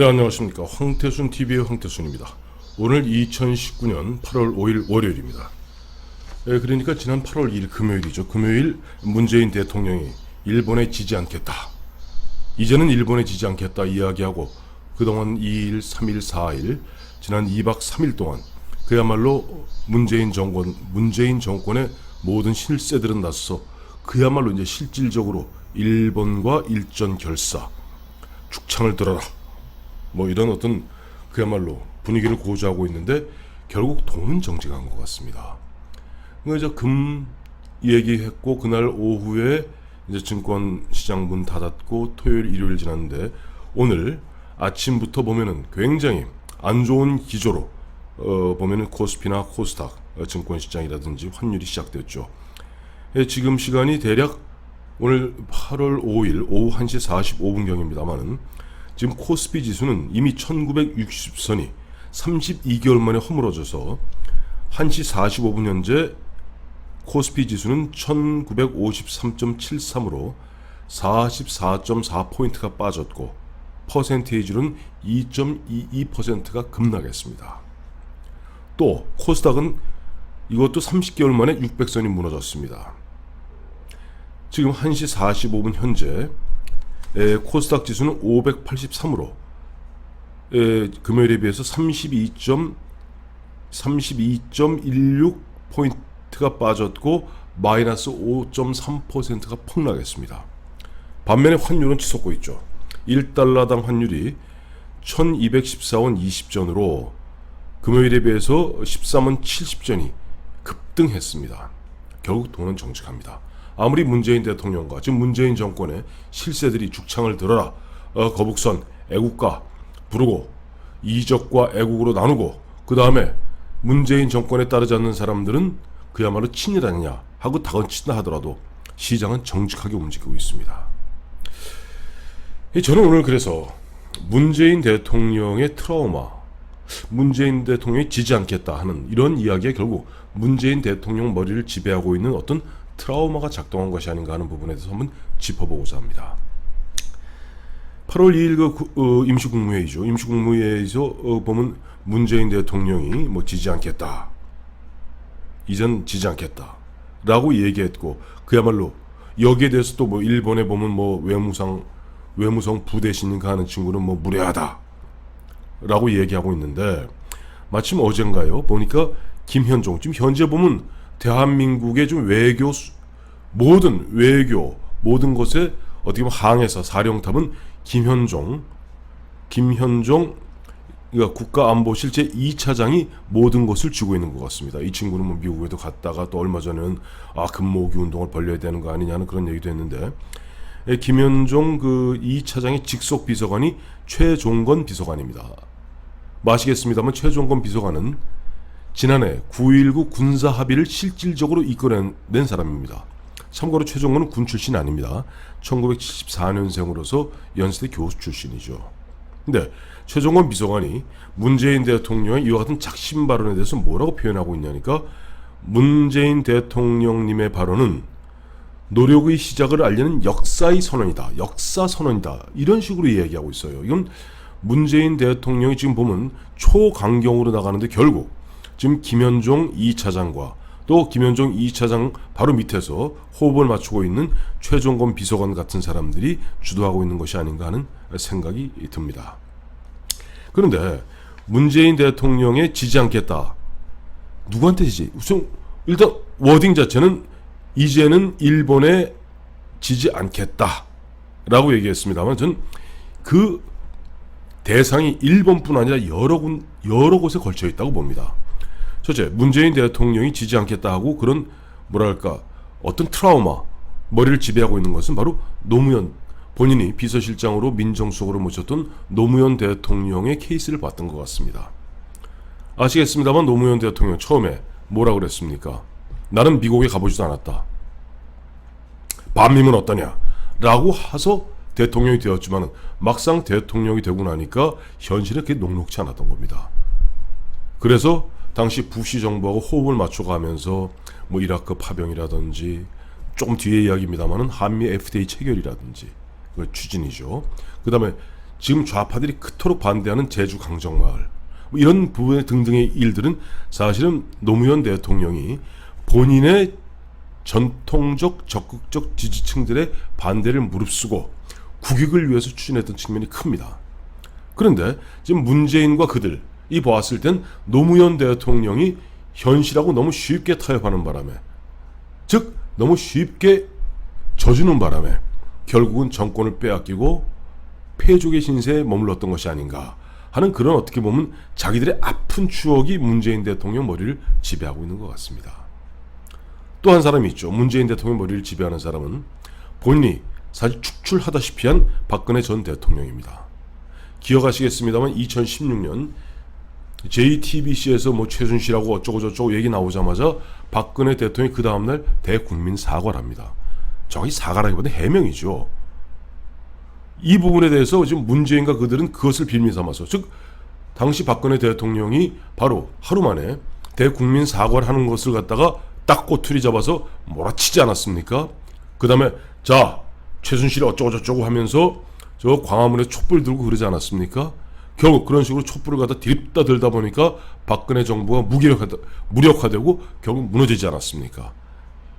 네, 안녕하십니까. 황태순 TV의 황태순입니다. 오늘 2019년 8월 5일 월요일입니다. 그러니까 지난 8월 2일 금요일이죠. 금요일 문재인 대통령이 일본에 지지 않겠다, 이제는 일본에 지지 않겠다 이야기하고 그동안 2일, 3일, 4일 지난 2박 3일 동안 그야말로 문재인 정권의 모든 실세들은 나서서 그야말로 이제 실질적으로 일본과 일전 결사, 죽창을 들어라, 뭐 이런 어떤 그야말로 분위기를 고조하고 있는데 결국 돈은 정직한 것 같습니다. 그래서 금 얘기했고 그날 오후에 이제 증권 시장 문 닫았고 토요일, 일요일 지났는데 오늘 아침부터 보면은 굉장히 안 좋은 기조로 보면은 코스피나 코스닥 증권 시장이라든지 환율이 시작됐죠. 지금 시간이 대략 오늘 8월 5일 오후 1시 45분경입니다만은 지금 코스피 지수는 이미 1960선이 32개월 만에 허물어져서 1시 45분 현재 코스피 지수는 1953.73으로 44.4포인트가 빠졌고 퍼센테이지로는 2.22%가 급락했습니다. 또 코스닥은 이것도 30개월 만에 600선이 무너졌습니다. 지금 1시 45분 현재 코스닥 지수는 583으로 금요일에 비해서 32.16포인트가 빠졌고 마이너스 5.3%가 폭락했습니다. 반면에 환율은 치솟고 있죠. 1달러당 환율이 1214원 20전으로 금요일에 비해서 13원 70전이 급등했습니다. 결국 돈은 정직합니다. 아무리 문재인 대통령과 지금 문재인 정권의 실세들이 죽창을 들어라, 거북선, 애국가 부르고 이적과 애국으로 나누고 그 다음에 문재인 정권에 따르지 않는 사람들은 그야말로 친일 아니냐 하고 다그친다 하더라도 시장은 정직하게 움직이고 있습니다. 저는 오늘 그래서 문재인 대통령의 트라우마, 문재인 대통령이 지지 않겠다 하는 이런 이야기에 결국 문재인 대통령 머리를 지배하고 있는 어떤 트라우마가 작동한 것이 아닌가 하는 부분에 대해서 한번 짚어보고자 합니다. 8월 2일 임시국무회의죠. 임시국무회의에서 보면 문재인 대통령이 뭐 지지 않겠다, 이젠 지지 않겠다 라고 얘기했고 그야말로 여기에 대해서 또 뭐 일본에 보면 뭐 외무성 부대신인가 하는 친구는 뭐 무례하다 라고 얘기하고 있는데 마침 어젠가요 보니까 김현종, 지금 현재 보면 대한민국의 좀 모든 것에 어떻게 보면 항해사 사령탑은 김현종 그러니까 국가안보실제 2차장이 모든 것을 쥐고 있는 것 같습니다. 이 친구는 뭐 미국에도 갔다가 또 얼마 전에는 금모으기 운동을 벌려야 되는 거 아니냐는 그런 얘기도 했는데 김현종 그 2차장의 직속 비서관이 최종건 비서관입니다. 아시겠습니다만 최종건 비서관은 지난해 9.19 군사 합의를 실질적으로 이끌어낸 사람입니다. 참고로 최종건은 군 출신이 아닙니다. 1974년생으로서 연세대 교수 출신이죠. 근데 최종건 비서관이 문재인 대통령의 이와 같은 작심 발언에 대해서 뭐라고 표현하고 있냐니까 문재인 대통령님의 발언은 노력의 시작을 알리는 역사 선언이다 이런 식으로 이야기하고 있어요. 이건 문재인 대통령이 지금 보면 초강경으로 나가는데 결국 지금 김현종 2차장과 또 김현종 2차장 바로 밑에서 호흡을 맞추고 있는 최종건 비서관 같은 사람들이 주도하고 있는 것이 아닌가 하는 생각이 듭니다. 그런데 문재인 대통령의 지지 않겠다, 누구한테 지지? 우선 일단 워딩 자체는 이제는 일본에 지지 않겠다 라고 얘기했습니다만 전 그 대상이 일본뿐 아니라 여러 곳에 걸쳐 있다고 봅니다. 첫째, 문재인 대통령이 지지 않겠다 하고 그런 뭐랄까 어떤 트라우마, 머리를 지배하고 있는 것은 바로 노무현, 본인이 비서실장으로 민정수석으로 모셨던 노무현 대통령의 케이스를 봤던 것 같습니다. 아시겠습니다만 노무현 대통령 처음에 뭐라고 그랬습니까? 나는 미국에 가보지도 않았다, 반미는 어떠냐 라고 해서 대통령이 되었지만 막상 대통령이 되고 나니까 현실에 그게 녹록치 않았던 겁니다. 그래서 당시 부시 정부하고 호흡을 맞춰가면서 뭐 이라크 파병이라든지 조금 뒤에 이야기입니다만은 한미 FTA 체결이라든지 그 추진이죠. 그 다음에 지금 좌파들이 그토록 반대하는 제주 강정마을 뭐 이런 부분의 등등의 일들은 사실은 노무현 대통령이 본인의 전통적 적극적 지지층들의 반대를 무릅쓰고 국익을 위해서 추진했던 측면이 큽니다. 그런데 지금 문재인과 그들이 보았을 땐 노무현 대통령이 현실하고 너무 쉽게 타협하는 바람에, 즉 너무 쉽게 져주는 바람에 결국은 정권을 빼앗기고 패족의 신세에 머물렀던 것이 아닌가 하는 그런 어떻게 보면 자기들의 아픈 추억이 문재인 대통령 머리를 지배하고 있는 것 같습니다. 또 한 사람이 있죠. 문재인 대통령 머리를 지배하는 사람은 본인이 사실 축출하다시피 한 박근혜 전 대통령입니다. 기억하시겠습니다만 2016년 JTBC에서 뭐 최순실하고 어쩌고저쩌고 얘기 나오자마자 박근혜 대통령이 그 다음날 대국민 사과를 합니다. 정확히 사과라기보다 해명이죠. 이 부분에 대해서 지금 문재인과 그들은 그것을 빌미 삼아서, 즉 당시 박근혜 대통령이 바로 하루 만에 대국민 사과를 하는 것을 갖다가 딱 꼬투리 잡아서 몰아치지 않았습니까? 그 다음에 자 최순실이 어쩌고저쩌고 하면서 저 광화문에 촛불 들고 그러지 않았습니까? 결국 그런 식으로 촛불을 갖다 드립다 들다 보니까 박근혜 정부가 무력화되고 결국 무너지지 않았습니까?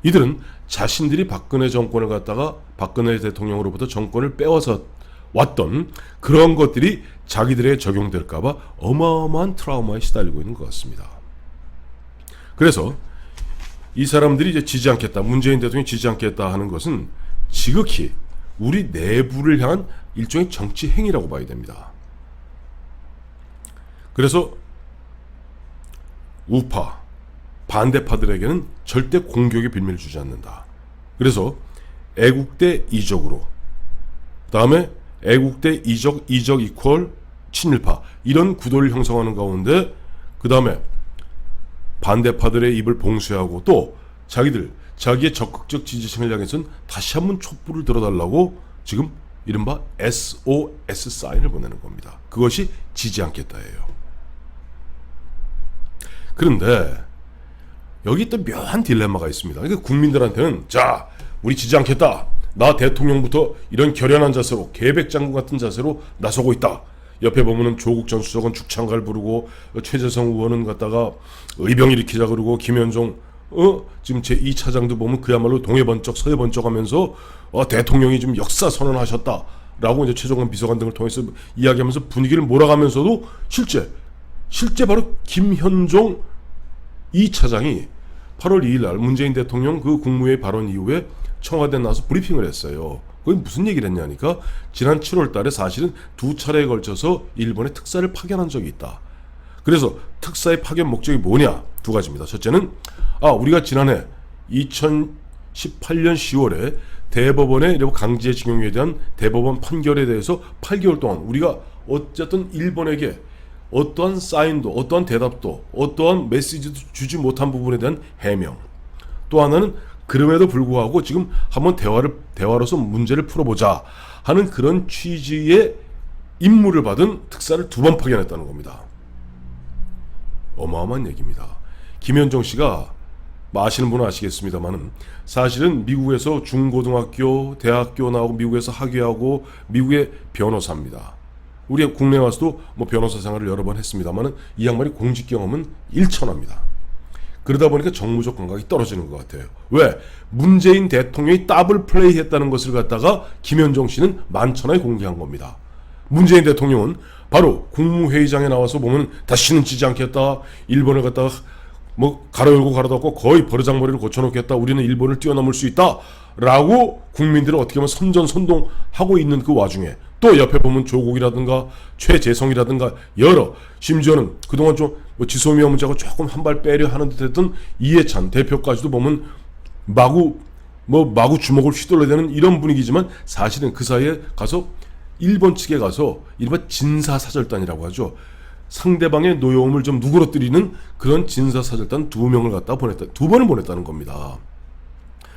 이들은 자신들이 박근혜 정권을 갖다가 박근혜 대통령으로부터 정권을 빼앗아 왔던 그런 것들이 자기들에게 적용될까봐 어마어마한 트라우마에 시달리고 있는 것 같습니다. 그래서 이 사람들이 이제 지지 않겠다, 문재인 대통령이 지지 않겠다 하는 것은 지극히 우리 내부를 향한 일종의 정치 행위라고 봐야 됩니다. 그래서 우파, 반대파들에게는 절대 공격의 빌미를 주지 않는다. 그래서 애국대 이적으로, 그 다음에 애국대 이적 이퀄 친일파, 이런 구도를 형성하는 가운데 그 다음에 반대파들의 입을 봉쇄하고 또 자기의 적극적 지지층을 향해서는 다시 한번 촛불을 들어달라고 지금 이른바 SOS 사인을 보내는 겁니다. 그것이 지지 않겠다예요. 그런데 여기 또 묘한 딜레마가 있습니다. 그러니까 국민들한테는 자, 우리 지지 않겠다. 나 대통령부터 이런 결연한 자세로, 계백장군 같은 자세로 나서고 있다. 옆에 보면은 조국 전 수석은 죽창가를 부르고 최재성 의원은 갖다가 의병 일으키자 그러고 김현종 지금 제2차장도 보면 그야말로 동해번쩍 서해번쩍 하면서 대통령이 좀 역사 선언하셨다라고 이제 최종관 비서관 등을 통해서 이야기하면서 분위기를 몰아가면서도 실제 바로 김현종 2차장이 8월 2일 날 문재인 대통령 그 국무회의 발언 이후에 청와대에 나와서 브리핑을 했어요. 거기 무슨 얘기를 했냐니까 지난 7월 달에 사실은 2차례에 걸쳐서 일본에 특사를 파견한 적이 있다. 그래서 특사의 파견 목적이 뭐냐? 두 가지입니다. 첫째는 우리가 지난해 2018년 10월에 대법원의 강제징용에 대한 대법원 판결에 대해서 8개월 동안 우리가 어쨌든 일본에게 어떠한 사인도, 어떠한 대답도, 어떠한 메시지도 주지 못한 부분에 대한 해명. 또 하나는 그럼에도 불구하고 지금 한번 대화로서 문제를 풀어보자 하는 그런 취지의 임무를 받은 특사를 2번 파견했다는 겁니다. 어마어마한 얘기입니다. 김현종 씨가 아시는 분은 아시겠습니다만은 사실은 미국에서 중고등학교, 대학교 나오고 미국에서 학위하고 미국의 변호사입니다. 우리 국내에 와서도 뭐 변호사 생활을 여러 번 했습니다만은 이 양반이 공직 경험은 일천합니다. 그러다 보니까 정무적 감각이 떨어지는 것 같아요. 왜? 문재인 대통령이 더블 플레이 했다는 것을 갖다가 김현종 씨는 만천하에 공개한 겁니다. 문재인 대통령은 바로 국무회의장에 나와서 보면 다시는 지지 않겠다. 일본을 갖다가 뭐 가로 열고 가로 닫고 거의 버르장머리를 고쳐놓겠다. 우리는 일본을 뛰어넘을 수 있다. 라고 국민들을 어떻게 보면 선전선동하고 있는 그 와중에 또 옆에 보면 조국이라든가 최재성이라든가 심지어는 그동안 좀 뭐 지소미아 문제가 조금 한 발 빼려 하는 듯 했던 이해찬 대표까지도 보면 마구 주먹을 휘둘러야 되는 이런 분위기지만 사실은 그 사이에 가서 일본 측에 가서 일반 진사사절단이라고 하죠. 상대방의 노여움을 좀 누그러뜨리는 그런 진사사절단 2명을 갖다 보냈다. 2번을 보냈다는 겁니다.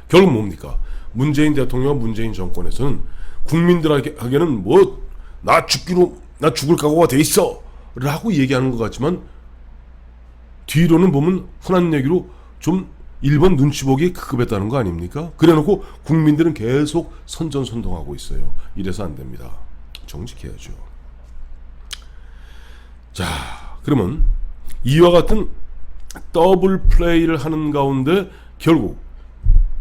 결국 뭡니까? 문재인 대통령과 문재인 정권에서는 국민들에게는 나 죽을 각오가 돼 있어 라고 얘기하는 것 같지만 뒤로는 보면 흔한 얘기로 좀 일본 눈치 보기에 급급했다는 거 아닙니까? 그래놓고 국민들은 계속 선전선동하고 있어요. 이래서 안 됩니다. 정직해야죠. 자, 그러면 이와 같은 더블 플레이를 하는 가운데 결국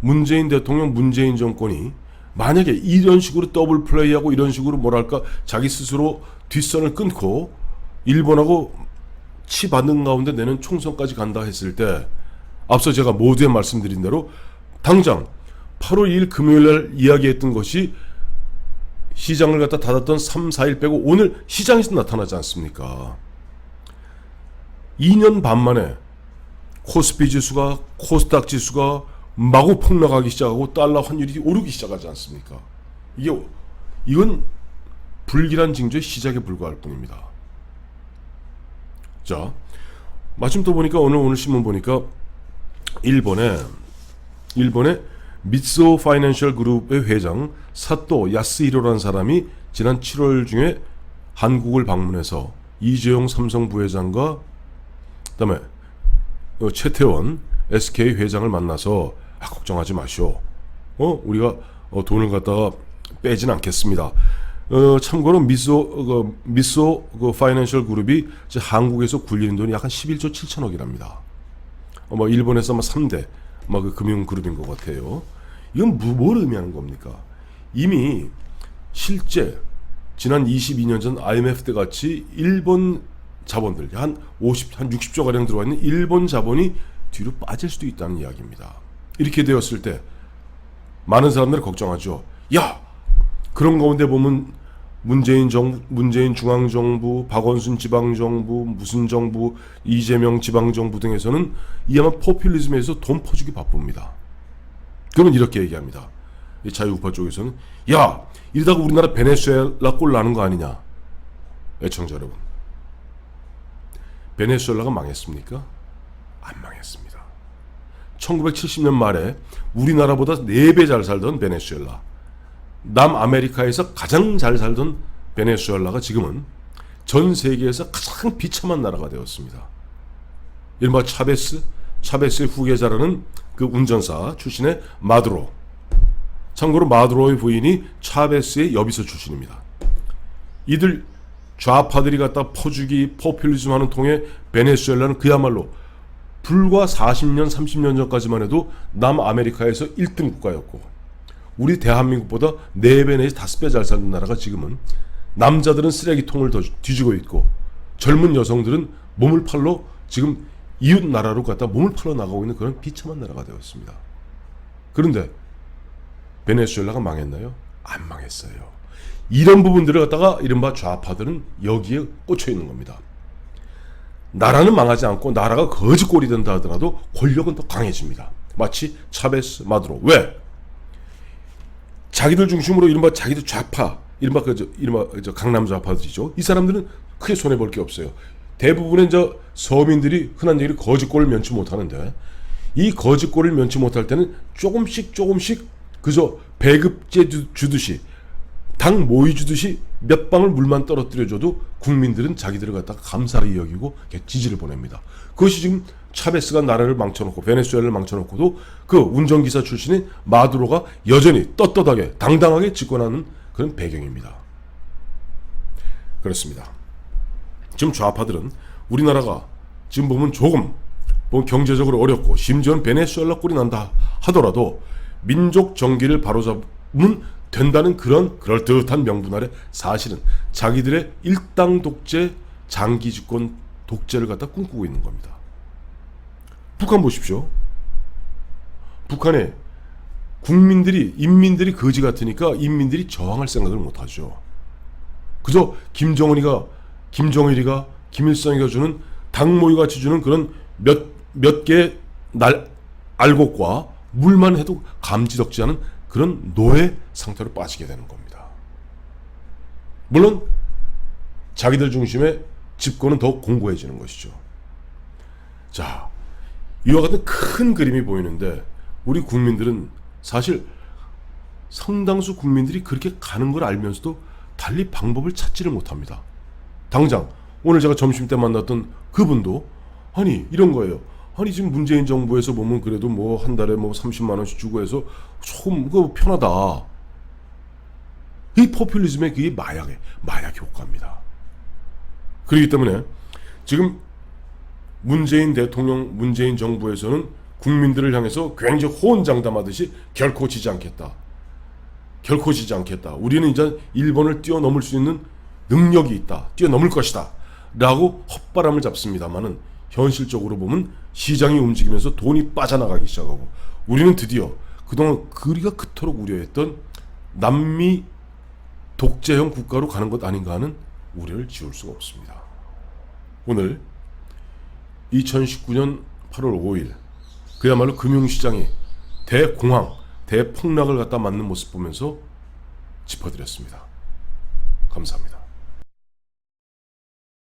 문재인 대통령, 문재인 정권이 만약에 이런 식으로 더블 플레이하고 이런 식으로 뭐랄까 자기 스스로 뒷선을 끊고 일본하고 치받는 가운데 내는 총선까지 간다 했을 때 앞서 제가 모두에 말씀드린 대로 당장 8월 2일 금요일날 이야기했던 것이 시장을 갖다 닫았던 3, 4일 빼고 오늘 시장에서 나타나지 않습니까? 2년 반 만에 코스피 지수가, 코스닥 지수가 마구 폭락하기 시작하고 달러 환율이 오르기 시작하지 않습니까? 이건 불길한 징조의 시작에 불과할 뿐입니다. 자, 마침 또 보니까 오늘 신문 보니까 일본의 미쓰오 파이낸셜 그룹의 회장 사토 야스히로라는 사람이 지난 7월 중에 한국을 방문해서 이재용 삼성 부회장과 그다음에 최태원 SK 회장을 만나서 걱정하지 마시오. 우리가 돈을 갖다가 빼진 않겠습니다. 참고로 미쓰오 파이낸셜 그룹이 한국에서 굴리는 돈이 약 한 11조 7천억이랍니다. 일본에서 3대 그 금융 그룹인 것 같아요. 이건 뭘 의미하는 겁니까? 이미 실제 지난 22년 전 IMF 때 같이 일본 자본들 한 60조 가량 들어와 있는 일본 자본이 뒤로 빠질 수도 있다는 이야기입니다. 이렇게 되었을 때 많은 사람들이 걱정하죠. 야, 그런 가운데 보면 문재인 중앙정부, 박원순 지방정부, 무슨 정부, 이재명 지방정부 등에서는 이야마 포퓰리즘에서 돈 퍼주기 바쁩니다. 그러면 이렇게 얘기합니다. 이 자유우파 쪽에서는 야, 이러다가 우리나라 베네수엘라 꼴 나는 거 아니냐. 애청자 여러분, 베네수엘라가 망했습니까? 안 망했습니다. 1970년 말에 우리나라보다 4배 잘 살던 베네수엘라, 남아메리카에서 가장 잘 살던 베네수엘라가 지금은 전 세계에서 가장 비참한 나라가 되었습니다. 이른바 차베스의 후계자라는 그 운전사 출신의 마두로. 참고로 마두로의 부인이 차베스의 여비서 출신입니다. 이들 좌파들이 갖다 퍼주기, 포퓰리즘 하는 통에 베네수엘라는 그야말로 불과 40년, 30년 전까지만 해도 남아메리카에서 1등 국가였고 우리 대한민국보다 4배 내지 5배 잘 사는 나라가 지금은 남자들은 쓰레기통을 더 뒤지고 있고 젊은 여성들은 몸을 팔러 지금 이웃 나라로 갖다 몸을 팔러 나가고 있는 그런 비참한 나라가 되었습니다. 그런데 베네수엘라가 망했나요? 안 망했어요. 이런 부분들을 갖다가 이른바 좌파들은 여기에 꽂혀 있는 겁니다. 나라는 망하지 않고 나라가 거지꼴이 된다 하더라도 권력은 더 강해집니다. 마치 차베스, 마두로. 왜? 자기들 중심으로 이른바 자기들 좌파, 이른바 강남 좌파들이죠. 이 사람들은 크게 손해볼 게 없어요. 대부분의 서민들이 흔한 얘기로 거지꼴을 면치 못하는데 이 거지꼴을 면치 못할 때는 조금씩 그저 배급제 주듯이 당 모이 주듯이 몇 방울 물만 떨어뜨려줘도 국민들은 자기들을 갖다가 감사히 여기고 지지를 보냅니다. 그것이 지금 차베스가 나라를 망쳐놓고 베네수엘라를 망쳐놓고도 그 운전기사 출신인 마두로가 여전히 떳떳하게 당당하게 집권하는 그런 배경입니다. 그렇습니다. 지금 좌파들은 우리나라가 지금 보면 조금 경제적으로 어렵고 심지어는 베네수엘라 꼴이 난다 하더라도 민족 정기를 바로잡으면 된다는 그런 그럴듯한 명분 아래 사실은 자기들의 일당 독재, 장기 집권 독재를 갖다 꿈꾸고 있는 겁니다. 북한 보십시오. 북한에 인민들이 거지 같으니까 인민들이 저항할 생각을 못하죠. 그저 김정일이가 김일성이가 주는 당모이 같이 주는 그런 몇 개의 알곡과 물만 해도 감지덕지 않은 그런 노예 상태로 빠지게 되는 겁니다. 물론 자기들 중심의 집권은 더 공고해지는 것이죠. 자, 이와 같은 큰 그림이 보이는데 우리 국민들은 사실 상당수 국민들이 그렇게 가는 걸 알면서도 달리 방법을 찾지를 못합니다. 당장 오늘 제가 점심때 만났던 그분도 아니 이런 거예요. 아니 지금 문재인 정부에서 보면 그래도 한 달에 30만 원씩 주고 해서 조금 편하다. 이 포퓰리즘의 그게 마약 효과입니다. 그렇기 때문에 지금 문재인 대통령, 문재인 정부에서는 국민들을 향해서 굉장히 호언장담하듯이 결코 지지 않겠다. 결코 지지 않겠다. 우리는 이제 일본을 뛰어넘을 수 있는 능력이 있다. 뛰어넘을 것이다. 라고 헛바람을 잡습니다만은 현실적으로 보면 시장이 움직이면서 돈이 빠져나가기 시작하고 우리는 드디어 그동안 우리가 그토록 우려했던 남미 독재형 국가로 가는 것 아닌가 하는 우려를 지울 수가 없습니다. 오늘 2019년 8월 5일 그야말로 금융시장이 대공황, 대폭락을 갖다 맞는 모습 보면서 짚어드렸습니다. 감사합니다.